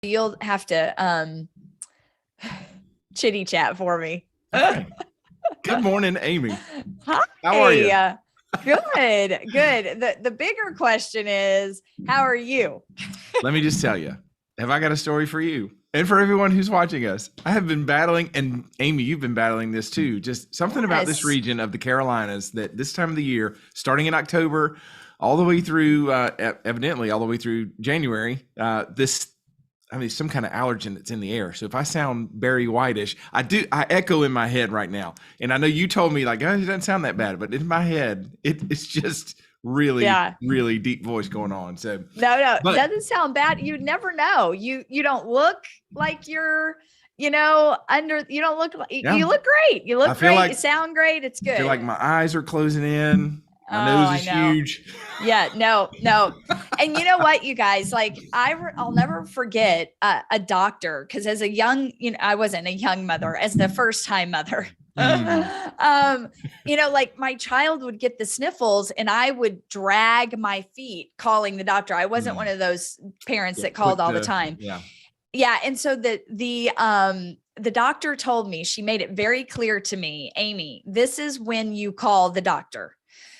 you'll have to chitty chat for me. Okay. Good morning, Amy. Hi. How are you? Good. The bigger question is, how are you? Let me just tell you, have I got a story for you and for everyone who's watching us? I have been battling, and Amy, you've been battling this too. Just something about this region of the Carolinas that this time of the year, starting in October, all the way through, evidently all the way through January, some kind of allergen that's in the air. So if I sound Barry Whitish, I echo in my head right now. And I know you told me like, oh, it doesn't sound that bad, but in my head, it's just really, really deep voice going on. So no, it doesn't sound bad. You never know. You don't look like you're, you don't look like, you look great. You look great. Like, you sound great. It's good. I feel like my eyes are closing in. My nose is huge. Yeah, no. And you know what, you guys, like I'll never forget a doctor, because as a young, I wasn't a young mother, as the first time mother, like my child would get the sniffles and I would drag my feet calling the doctor. I wasn't one of those parents that called all the time. Yeah. And so the doctor told me, she made it very clear to me, Amy, this is when you call the doctor.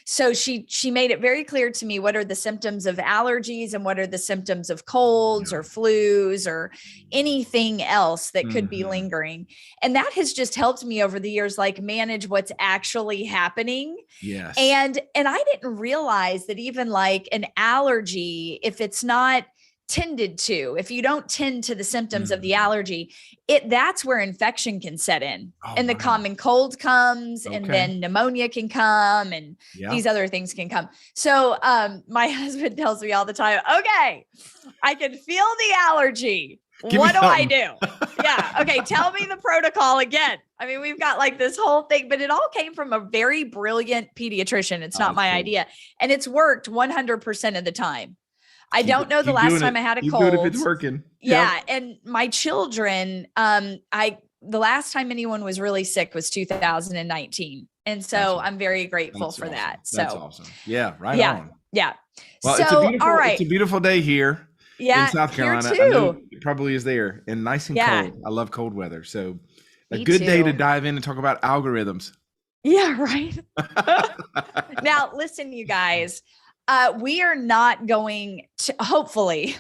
So she made it very clear to me what are the symptoms of allergies and what are the symptoms of colds or flus or anything else that could be lingering. And that has just helped me over the years, like manage what's actually happening. Yes. And I didn't realize that even like an allergy, if it's not tended to, if you don't tend to the symptoms of the allergy, that's where infection can set in, and the common cold comes, and then pneumonia can come, and these other things can come. So my husband tells me all the time, okay, I can feel the allergy. What do I do? Yeah. Okay. Tell me the protocol again. I mean, we've got like this whole thing, but it all came from a very brilliant pediatrician. It's not my idea. And it's worked 100% of the time. I don't know the last time I had a cold. If it's working. Yeah. And my children, the last time anyone was really sick was 2019. And so I'm very grateful for that. So that's awesome. Yeah. Right on. Yeah. Well, so, it's a beautiful day here in South Carolina. Here too. I know it probably is there, and nice and cold. I love cold weather. So a good day to dive in and talk about algorithms. Yeah. Right. Now, listen, you guys. We are not going to, hopefully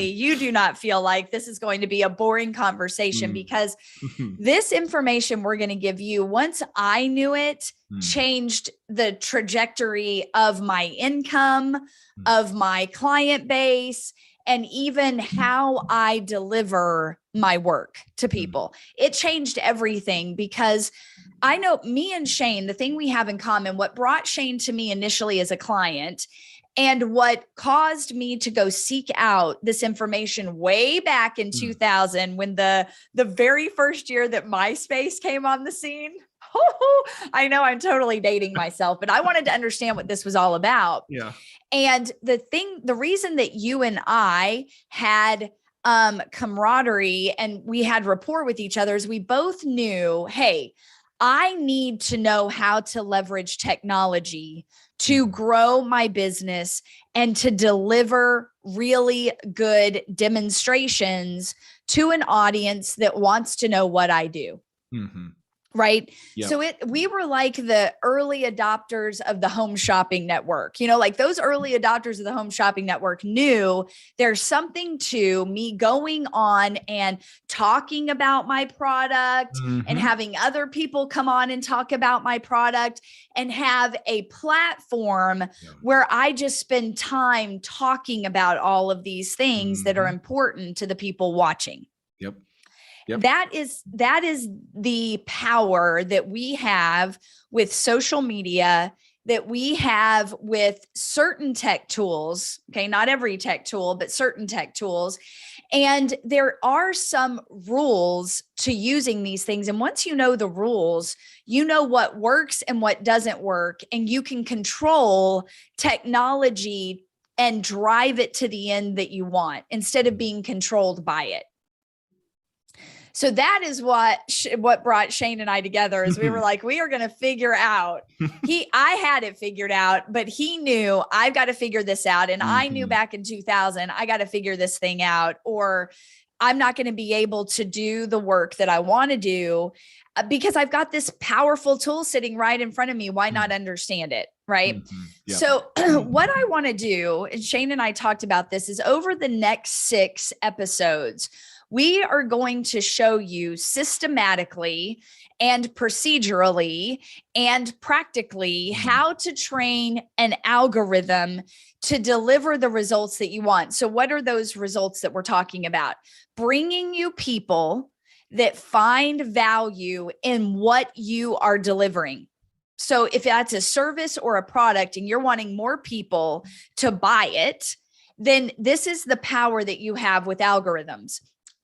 you do not feel like this is going to be a boring conversation, because this information we're going to give you, once I knew it, changed the trajectory of my income, of my client base, and even how I deliver my work to people. It changed everything, because I know me and Shane, the thing we have in common, what brought Shane to me initially as a client, and what caused me to go seek out this information way back in 2000, when the very first year that MySpace came on the scene. I know I'm totally dating myself, but I wanted to understand what this was all about. Yeah. And the reason that you and I had camaraderie and we had rapport with each other is we both knew, hey, I need to know how to leverage technology to grow my business and to deliver really good demonstrations to an audience that wants to know what I do. Right. Yep. So we were like the early adopters of the home shopping network, like those early adopters of the home shopping network knew there's something to me going on and talking about my product and having other people come on and talk about my product and have a platform where I just spend time talking about all of these things that are important to the people watching. Yep. That is the power that we have with social media, that we have with certain tech tools. Okay. Not every tech tool, but certain tech tools. And there are some rules to using these things. And once you know the rules, you know what works and what doesn't work. And you can control technology and drive it to the end that you want instead of being controlled by it. So that is what brought Shane and I together, is we were like, we are going to figure out. I had it figured out, but he knew I've got to figure this out. And I knew back in 2000, I got to figure this thing out, or I'm not going to be able to do the work that I want to do because I've got this powerful tool sitting right in front of me. Why not understand it? Right. Yep. So what I want to do, and Shane and I talked about this, is over the next 6 episodes, we are going to show you systematically and procedurally and practically how to train an algorithm to deliver the results that you want. So what are those results that we're talking about? Bringing you people that find value in what you are delivering. So if that's a service or a product and you're wanting more people to buy it, then this is the power that you have with algorithms.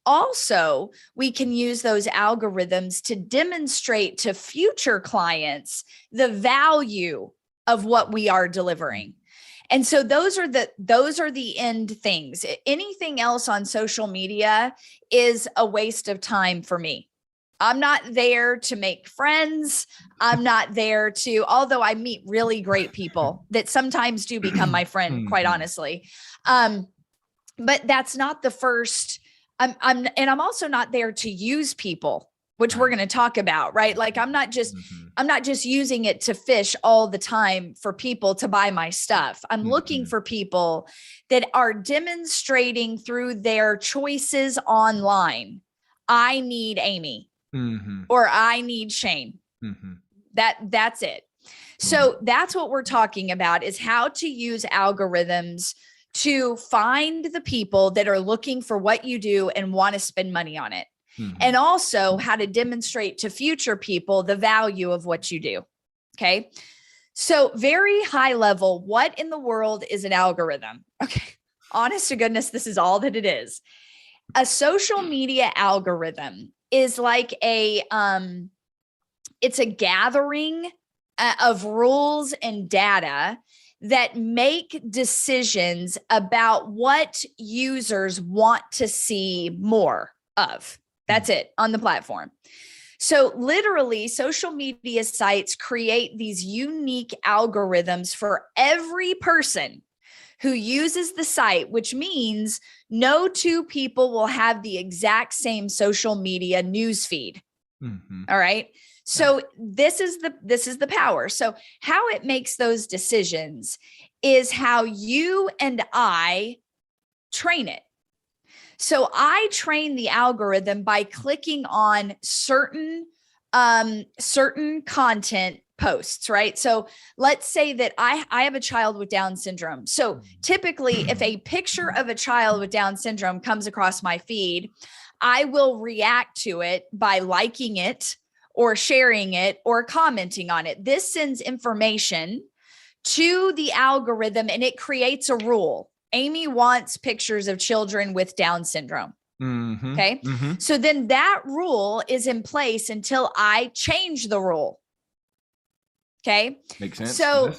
Also, we can use those algorithms to demonstrate to future clients the value of what we are delivering. And so those are the end things. Anything else on social media is a waste of time for me. I'm not there to make friends. I'm not there to, although I meet really great people that sometimes do become my friend, quite honestly. But that's not the first. I'm also not there to use people, which we're going to talk about, right? Like I'm not just using it to fish all the time for people to buy my stuff. I'm looking for people that are demonstrating through their choices online. I need Amy or I need Shane. That's it. So that's what we're talking about, is how to use algorithms to find the people that are looking for what you do and want to spend money on it. And also how to demonstrate to future people the value of what you do. Okay. So very high level, what in the world is an algorithm? Okay. Honest to goodness, this is all that it is. A social media algorithm is like it's a gathering of rules and data that make decisions about what users want to see more of. That's it on the platform. So literally, social media sites create these unique algorithms for every person who uses the site, which means no 2 people will have the exact same social media news feed. All right. So this is the power. So how it makes those decisions is how you and I train it. So I train the algorithm by clicking on certain content posts, right? So let's say that I have a child with Down syndrome. So typically if a picture of a child with Down syndrome comes across my feed, I will react to it by liking it or sharing it or commenting on it. This sends information to the algorithm and it creates a rule. Amy wants pictures of children with Down syndrome. Okay. So then that rule is in place until I change the rule. Okay. Makes sense. So,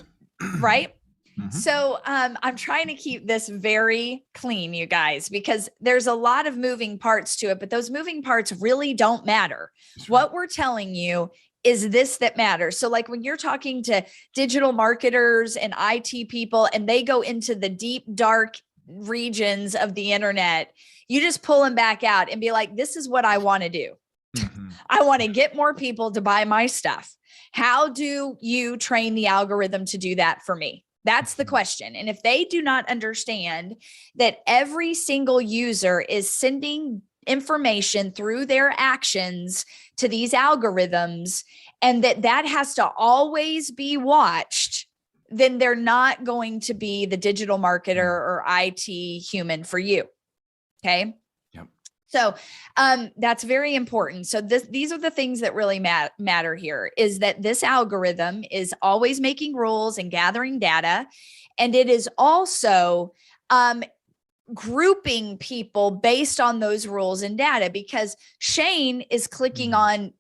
right. So I'm trying to keep this very clean, you guys, because there's a lot of moving parts to it, but those moving parts really don't matter. What we're telling you is this that matters. So like when you're talking to digital marketers and IT people, and they go into the deep, dark regions of the internet, you just pull them back out and be like, this is what I want to do. I want to get more people to buy my stuff. How do you train the algorithm to do that for me? That's the question. And if they do not understand that every single user is sending information through their actions to these algorithms, and that has to always be watched, then they're not going to be the digital marketer or IT human for you. Okay. So that's very important. So these are the things that really matter here, is that this algorithm is always making rules and gathering data. And it is also grouping people based on those rules and data, because Shane is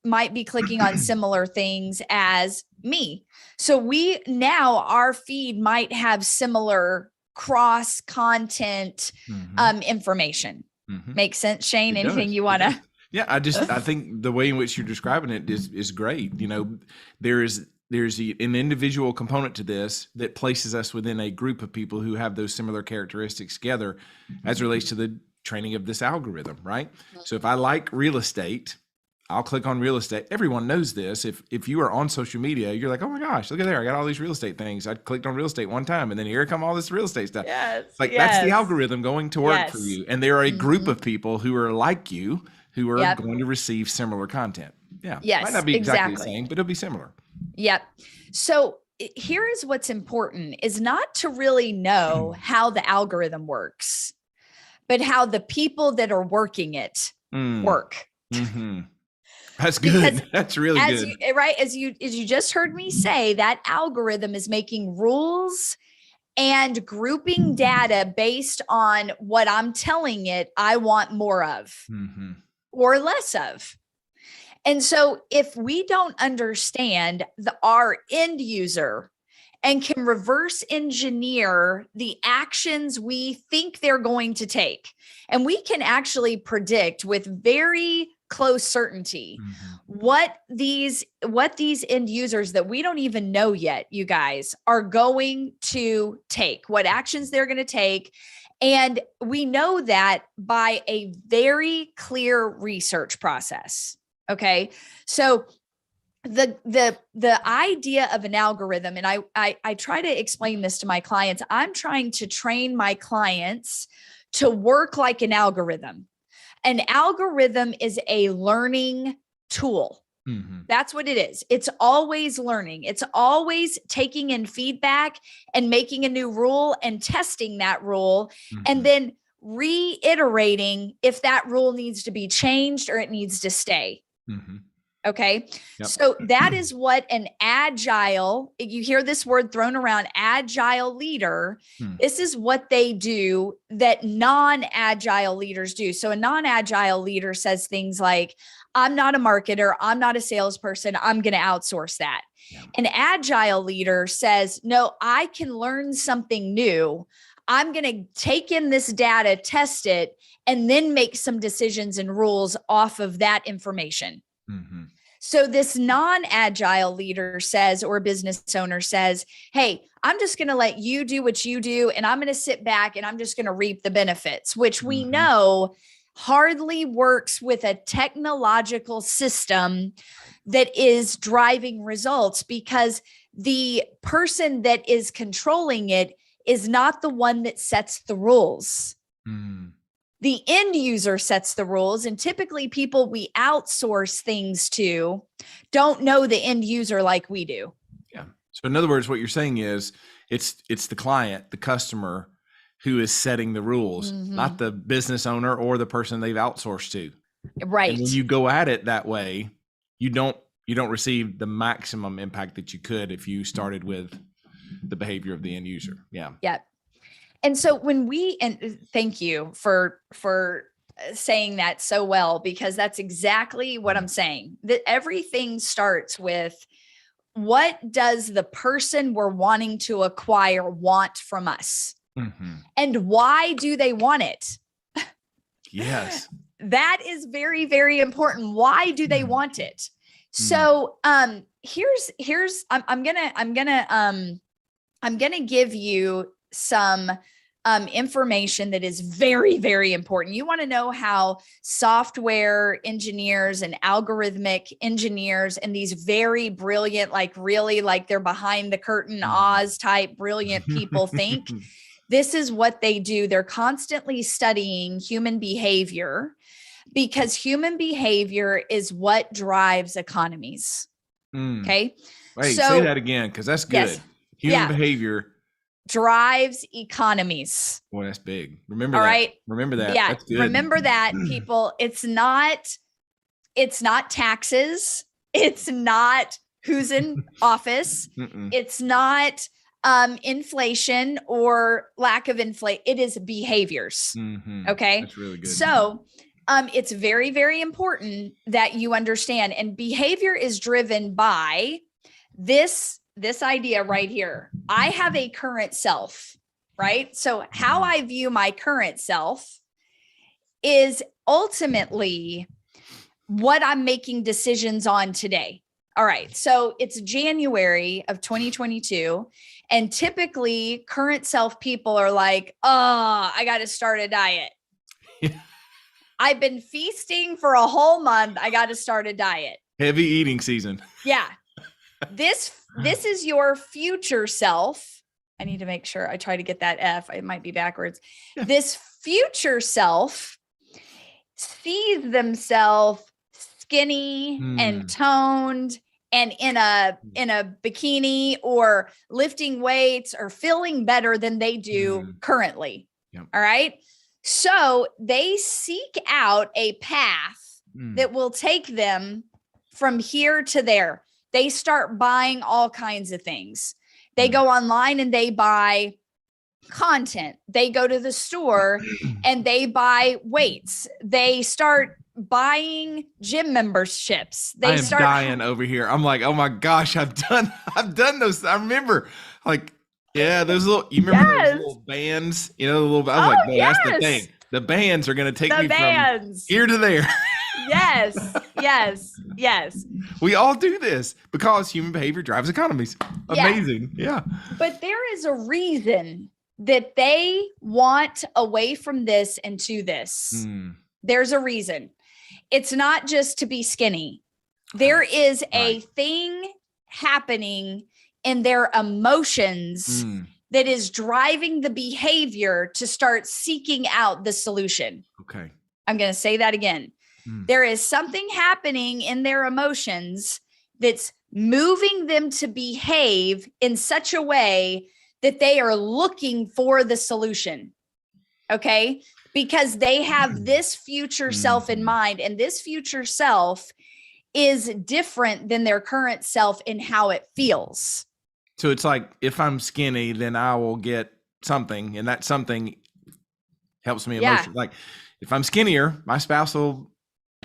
might be clicking on similar things as me. So our feed might have similar cross content information. Makes sense, Shane? Anything you want to? Yeah, I think the way in which you're describing it is great. You know, there's an individual component to this that places us within a group of people who have those similar characteristics together as it relates to the training of this algorithm, right? So if I like real estate, I'll click on real estate. Everyone knows this. If you are on social media, you're like, oh my gosh, look at there. I got all these real estate things. I clicked on real estate one time and then here come all this real estate stuff. Yes. Like that's the algorithm going to work for Yes. you. And there are a group of people who are like you who are Yep. going to receive similar content. Yeah. Yes, Might not be exactly the exactly. same, but it'll be similar. Yep. So here is what's important is not to really know how the algorithm works, but how the people that are working it work. Mm-hmm. That's good. Because that's really good. As you just heard me say, that algorithm is making rules and grouping data based on what I'm telling it I want more of or less of. And so if we don't understand our end user and can reverse engineer the actions we think they're going to take, and we can actually predict with very close certainty what these end users that we don't even know yet, you guys, are going to take, what actions they're going to take. And we know that by a very clear research process. Okay. So the idea of an algorithm, and I try to explain this to my clients, I'm trying to train my clients to work like an algorithm. An algorithm is a learning tool. That's what it is. It's always learning. It's always taking in feedback and making a new rule and testing that rule and then reiterating if that rule needs to be changed or it needs to stay. Okay. Yep. So that is what an agile, you hear this word thrown around, agile leader. This is what they do that non-agile leaders do. So a non-agile leader says things like, I'm not a marketer. I'm not a salesperson. I'm going to outsource that. Yeah. An agile leader says, no, I can learn something new. I'm going to take in this data, test it, and then make some decisions and rules off of that information. So this non-agile leader says, or business owner says, hey, I'm just going to let you do what you do. And I'm going to sit back and I'm just going to reap the benefits, which we know hardly works with a technological system that is driving results, because the person that is controlling it is not the one that sets the rules. The end user sets the rules, and typically people we outsource things to don't know the end user like we do. Yeah. So in other words, what you're saying is it's the client, the customer, who is setting the rules, not the business owner or the person they've outsourced to. Right. And when you go at it that way, you don't receive the maximum impact that you could if you started with the behavior of the end user. Yeah. Yeah. And so and thank you for saying that so well, because that's exactly what I'm saying, that everything starts with, what does the person we're wanting to acquire want from us? And why do they want it? Yes. That is very, very important. Why do they want it? So, here's, I'm gonna give you some information that is very, very important. You want to know how software engineers and algorithmic engineers and these very brilliant, like really like they're behind the curtain Oz type brilliant people think. This is what they do. They're constantly studying human behavior, because human behavior is what drives economies. Okay. Wait, say that again, because that's good. Yes. Human behavior drives economies. Boy, that's big. Remember All that. Right. Remember that. Yeah. That's good. Remember that, people. It's not taxes. It's not who's in office. It's not inflation or lack of inflation. It is behaviors. Okay. That's really good. So it's very, very important that you understand, and behavior is driven by this idea right here. I have a current self, right? So how I view my current self is ultimately what I'm making decisions on today. All right. So it's January of 2022. And typically current self people are like, oh, I got to start a diet. I've been feasting for a whole month. I got to start a diet. Heavy eating season. Yeah. This is your future self. I need to make sure I try to get that F. It might be backwards. Yeah. This future self sees themselves skinny and toned and in a bikini or lifting weights or feeling better than they do currently. Yep. All right. So they seek out a path that will take them from here to there. They start buying all kinds of things. They go online and they buy content. They go to the store and they buy weights. They start buying gym memberships. I am dying over here. I'm like, oh my gosh, I've done those. I remember those little, you remember those little bands, I was like, man, that's the thing. The bands are going to take me from here to there. Yes. We all do this because human behavior drives economies. Amazing. Yeah. But there is a reason that they want away from this and to this. There's a reason. It's not just to be skinny. There is a thing happening in their emotions that is driving the behavior to start seeking out the solution. Okay. I'm going to say that again. There is something happening in their emotions that's moving them to behave in such a way that they are looking for the solution. Okay. Because they have this future self in mind, and this future self is different than their current self in how it feels. So it's like, if I'm skinny, then I will get something, and that something helps me emotionally. Like if I'm skinnier, my spouse will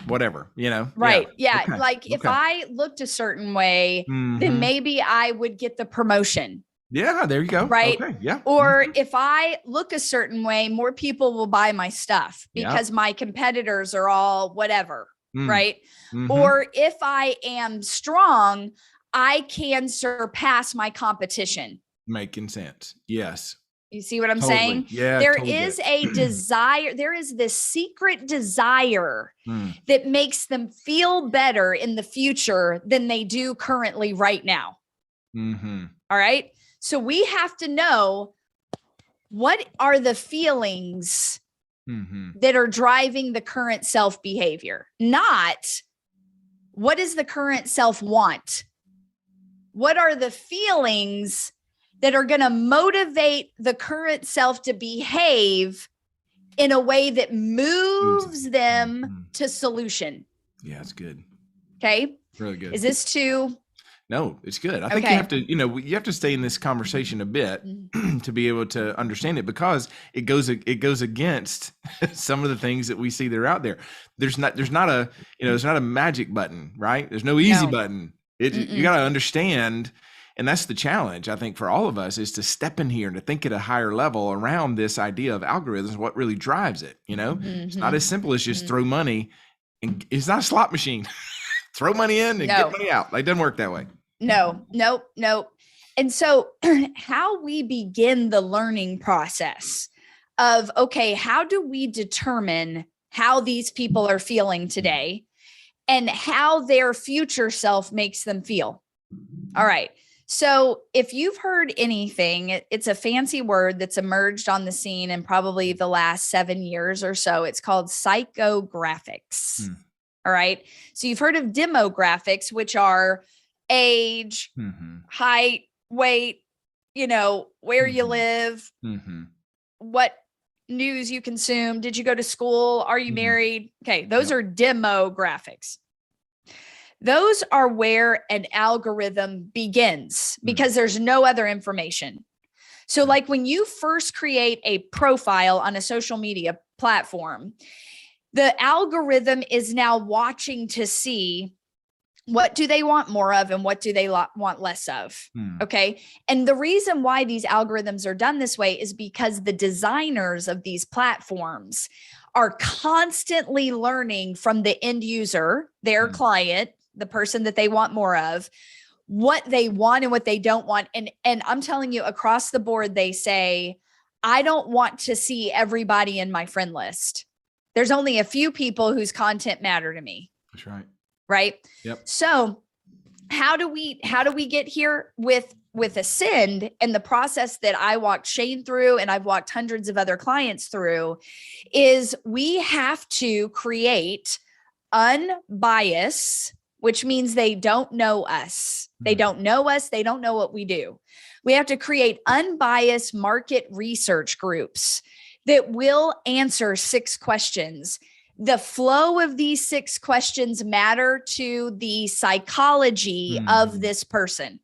whatever, Right. Yeah. Okay. Like if I looked a certain way, then maybe I would get the promotion. Yeah, there you go. Right. Okay. Yeah. Or if I look a certain way, more people will buy my stuff because my competitors are all whatever. Right. Or if I am strong, I can surpass my competition. Making sense. Yes. You see what I'm saying? Yeah. There is a desire. There is this secret desire that makes them feel better in the future than they do currently right now. All right. So we have to know, what are the feelings that are driving the current self behavior? Not what does the current self want? What are the feelings that are going to motivate the current self to behave in a way that moves them to solution? Yeah, it's good. Okay. Really good. Is this too? No, it's good. I think you have to, you have to stay in this conversation a bit to be able to understand it, because it goes against some of the things that we see that are out there. There's not a magic button, right? There's no easy button. You got to understand. And that's the challenge, I think, for all of us, is to step in here and to think at a higher level around this idea of algorithms, what really drives it. It's not as simple as just throw money, and it's not a slot machine. Throw money in and get money out. It doesn't work that way. No. And so how we begin the learning process of, okay, how do we determine how these people are feeling today and how their future self makes them feel? All right. So if you've heard anything, it's a fancy word that's emerged on the scene in probably the last 7 years or so. It's called psychographics. All right. So you've heard of demographics, which are age, height, weight, where you live, what news you consume. Did you go to school? Are you married? Okay. Those are demographics. Those are where an algorithm begins because there's no other information. So like when you first create a profile on a social media platform, the algorithm is now watching to see what do they want more of and what do they want less of. Okay. And the reason why these algorithms are done this way is because the designers of these platforms are constantly learning from the end user, their client, the person that they want more of, what they want and what they don't want. And I'm telling you, across the board, they say, I don't want to see everybody in my friend list. There's only a few people whose content matter to me. That's right. Right. Yep. So how do we get here with Ascend, and the process that I walked Shane through, and I've walked hundreds of other clients through, is we have to create unbiased, which means they don't know us. They don't know us. They don't know what we do. We have to create unbiased market research groups that will answer 6 questions. The flow of these 6 questions matter to the psychology of this person.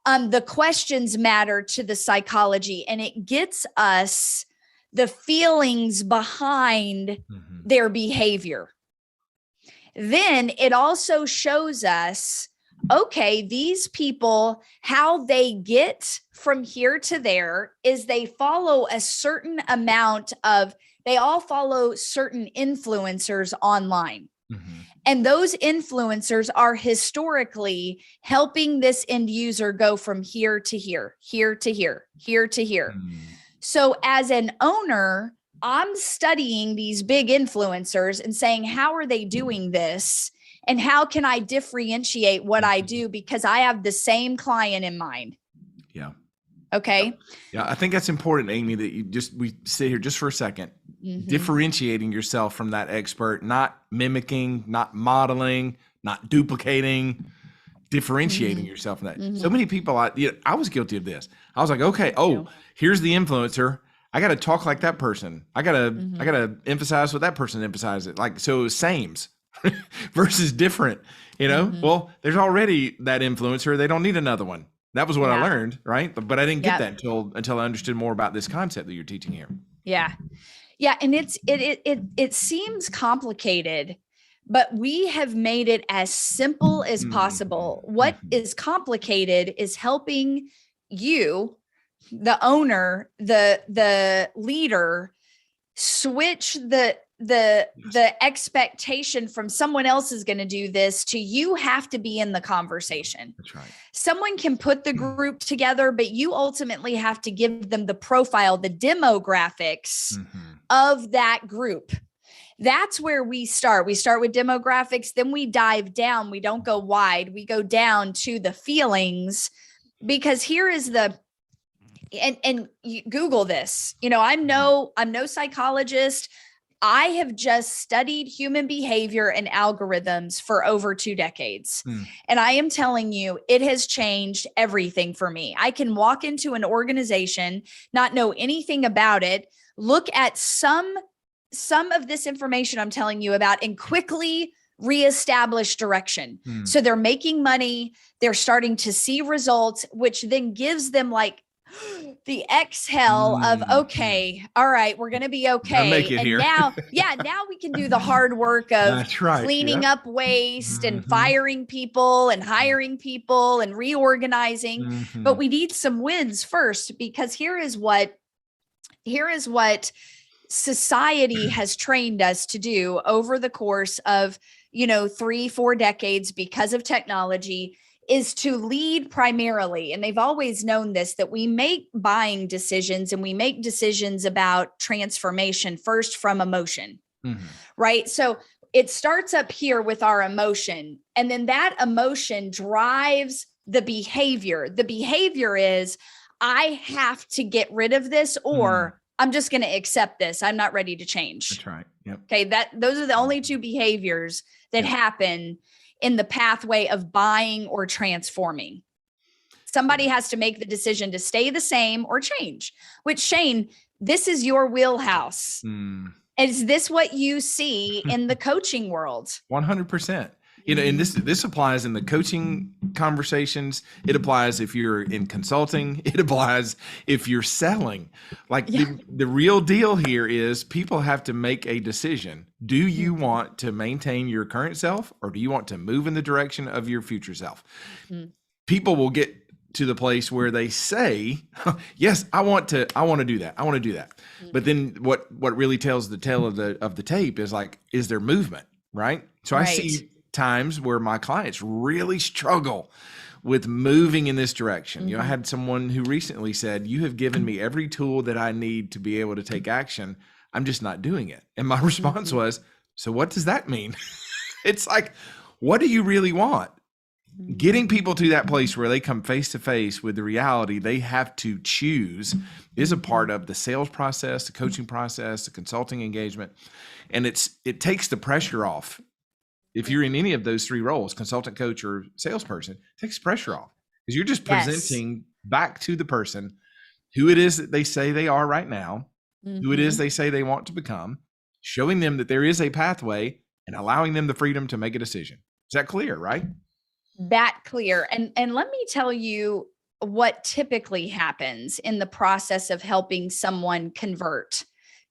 The questions matter to the psychology, and it gets us the feelings behind their behavior. Then it also shows us, okay, these people, how they get from here to there is they follow a certain amount of, they all follow certain influencers online. And those influencers are historically helping this end user go from here to here, here to here, here to here. So as an owner, I'm studying these big influencers and saying, how are they doing this? And how can I differentiate what I do? Because I have the same client in mind. Yeah. Okay. Yeah. I think that's important, Amy, that we sit here just for a second, differentiating yourself from that expert, not mimicking, not modeling, not duplicating, differentiating yourself from that. So many people, I was guilty of this. I was like, okay, here's the influencer. I got to talk like that person. I got to emphasize what that person emphasizes. Like, so it was sames versus different, well, there's already that influencer. They don't need another one. That was what I learned. Right. But I didn't get that until I understood more about this concept that you're teaching here. Yeah. Yeah. And it seems complicated, but we have made it as simple as possible. What is complicated is helping you, the owner, the leader, switch the expectation from someone else is going to do this to you have to be in the conversation. That's right. Someone can put the group together, but you ultimately have to give them the profile, the demographics of that group. That's where we start. We start with demographics, then we dive down. We don't go wide. We go down to the feelings, because here is and you Google this. I'm no psychologist. I have just studied human behavior and algorithms for over 2 decades. And I am telling you, it has changed everything for me. I can walk into an organization, not know anything about it, look at some of this information I'm telling you about, and quickly reestablish direction. So they're making money. They're starting to see results, which then gives them like the exhale of, okay, all right, we're going to be okay. Make it and here. now we can do the hard work of cleaning up waste and firing people and hiring people and reorganizing. But we need some wins first, because here is what society has trained us to do over the course of, 3-4 decades because of technology, is to lead primarily. And they've always known this, that we make buying decisions and we make decisions about transformation first from emotion, right? So it starts up here with our emotion, and then that emotion drives the behavior. The behavior is, I have to get rid of this, or I'm just going to accept this. I'm not ready to change. That's right. Yep. Okay. Those are the only 2 behaviors that happen in the pathway of buying or transforming. Somebody has to make the decision to stay the same or change, which, Shane, this is your wheelhouse. Is this what you see in the coaching world? 100%. And this applies in the coaching conversations. It applies if you're in consulting. It applies if you're selling. Like the real deal here is people have to make a decision. Do you want to maintain your current self, or do you want to move in the direction of your future self? People will get to the place where they say, yes, I want to do that. I want to do that. Mm-hmm. But then what really tells the tale of the tape is like, is there movement? Right. So I see times where my clients really struggle with moving in this direction. Mm-hmm. You know, I had someone who recently said, you have given me every tool that I need to be able to take action. I'm just not doing it. And my response mm-hmm. was, so what does that mean? It's like, what do you really want? Getting people to that place where they come face to face with the reality they have to choose is a part of the sales process, the coaching process, the consulting engagement. And it takes the pressure off. If you're in any of those three roles, consultant, coach, or salesperson, it takes pressure off because you're just presenting back to the person who it is that they say they are right now, mm-hmm. who it is they say they want to become, showing them that there is a pathway and allowing them the freedom to make a decision. Is that clear, right? That clear. And let me tell you what typically happens in the process of helping someone convert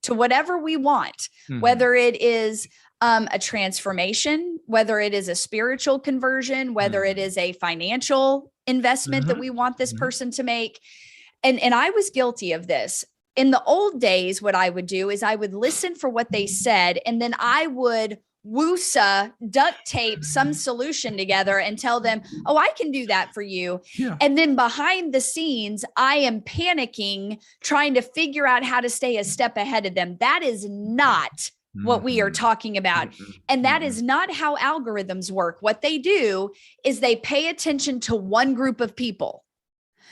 to whatever we want, mm-hmm. whether it is a transformation, whether it is a spiritual conversion, whether mm-hmm. it is a financial investment mm-hmm. that we want this mm-hmm. person to make. And I was guilty of this. In the old days, what I would do is I would listen for what they said, and then I would woosa, duct tape some solution together and tell them, oh, I can do that for you. Yeah. And then behind the scenes, I am panicking, trying to figure out how to stay a step ahead of them. That is not what we are talking about. And that is not how algorithms work. What they do is they pay attention to one group of people.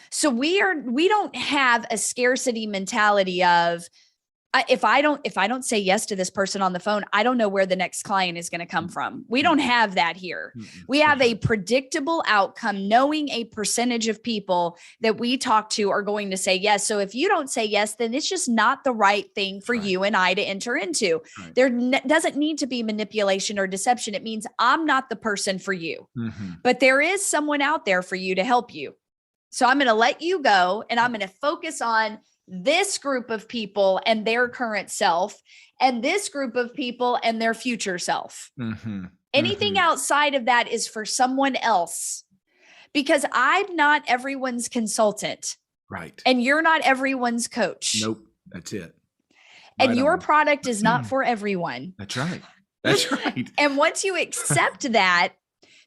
So we don't have a scarcity mentality of, if I don't say yes to this person on the phone, I don't know where the next client is going to come from. We don't have that here. We have a predictable outcome, knowing a percentage of people that we talk to are going to say yes. So if you don't say yes, then it's just not the right thing for you and I to enter into. Right. There doesn't need to be manipulation or deception. It means I'm not the person for you, but there is someone out there for you to help you. So I'm going to let you go and I'm going to focus on this group of people and their current self, and this group of people and their future self. Anything outside of that is for someone else, because I'm not everyone's consultant. Right. And you're not everyone's coach. Nope. That's it. And your product is not for everyone. That's right. That's right. And once you accept that,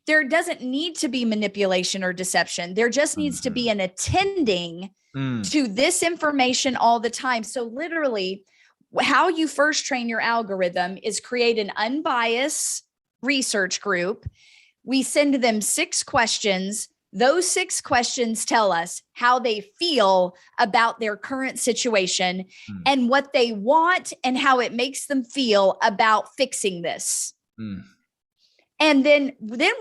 there doesn't need to be manipulation or deception. There just needs to be an attending to this information all the time. So literally, how you first train your algorithm is create an unbiased research group. We send them 6 questions. Those 6 questions tell us how they feel about their current situation and what they want and how it makes them feel about fixing this. And then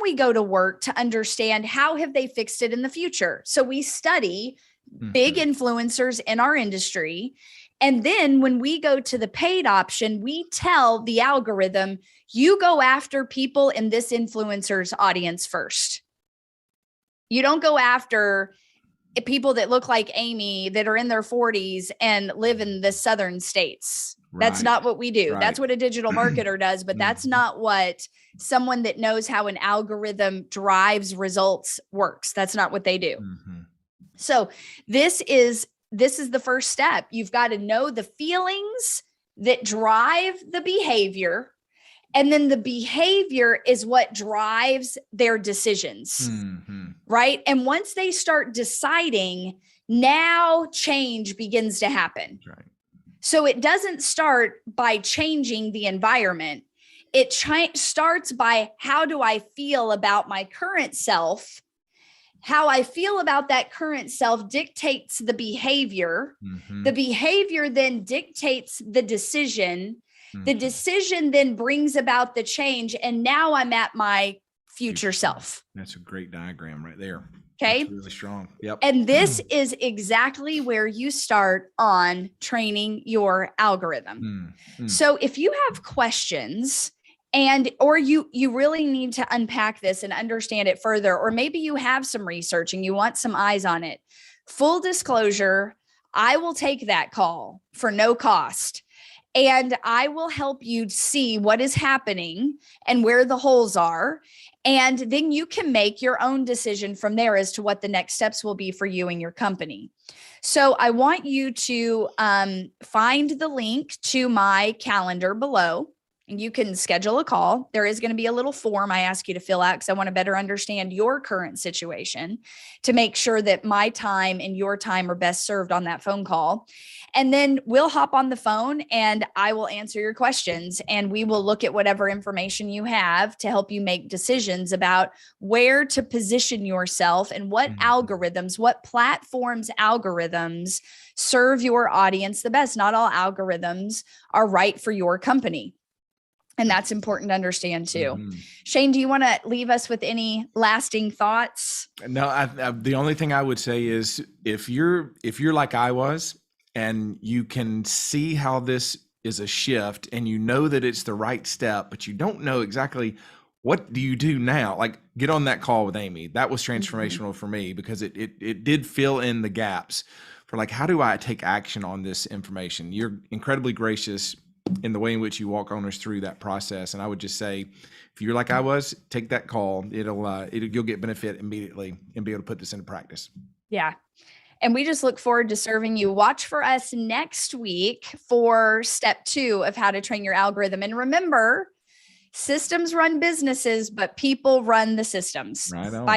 we go to work to understand how have they fixed it in the future. So we study big influencers in our industry. And then when we go to the paid option, we tell the algorithm, you go after people in this influencer's audience first. You don't go after people that look like Amy that are in their 40s and live in the southern states. That's not what we do. Right. That's what a digital marketer does, but that's not what someone that knows how an algorithm drives results works. That's not what they do. So this is the first step. You've got to know the feelings that drive the behavior, and then the behavior is what drives their decisions, right? And once they start deciding, now change begins to happen. Right. So it doesn't start by changing the environment. It starts by, how do I feel about my current self? How I feel about that current self dictates the behavior. The behavior then dictates the decision. The decision then brings about the change. And now I'm at my future self. That's a great diagram right there. Okay. That's really strong. Yep. And this is exactly where you start on training your algorithm. So if you have questions, or you really need to unpack this and understand it further, or maybe you have some research and you want some eyes on it, full disclosure, I will take that call for no cost. And I will help you see what is happening and where the holes are. And then you can make your own decision from there as to what the next steps will be for you and your company. So I want you to find the link to my calendar below. And you can schedule a call. There is going to be a little form I ask you to fill out because I want to better understand your current situation to make sure that my time and your time are best served on that phone call. And then we'll hop on the phone and I will answer your questions and we will look at whatever information you have to help you make decisions about where to position yourself and what algorithms, what platforms algorithms serve your audience the best. Not all algorithms are right for your company. And that's important to understand too. Shane, do you want to leave us with any lasting thoughts? No, the only thing I would say is if you're like I was, and you can see how this is a shift and you know that it's the right step, but you don't know exactly what do you do now? Like, get on that call with Amy. That was transformational for me because it did fill in the gaps for like, how do I take action on this information? You're incredibly gracious in the way in which you walk owners through that process. And I would just say, if you're like I was, take that call. You'll get benefit immediately and be able to put this into practice. Yeah. And we just look forward to serving you. Watch for us next week for step 2 of how to train your algorithm. And remember, systems run businesses, but people run the systems. Right on. Bye.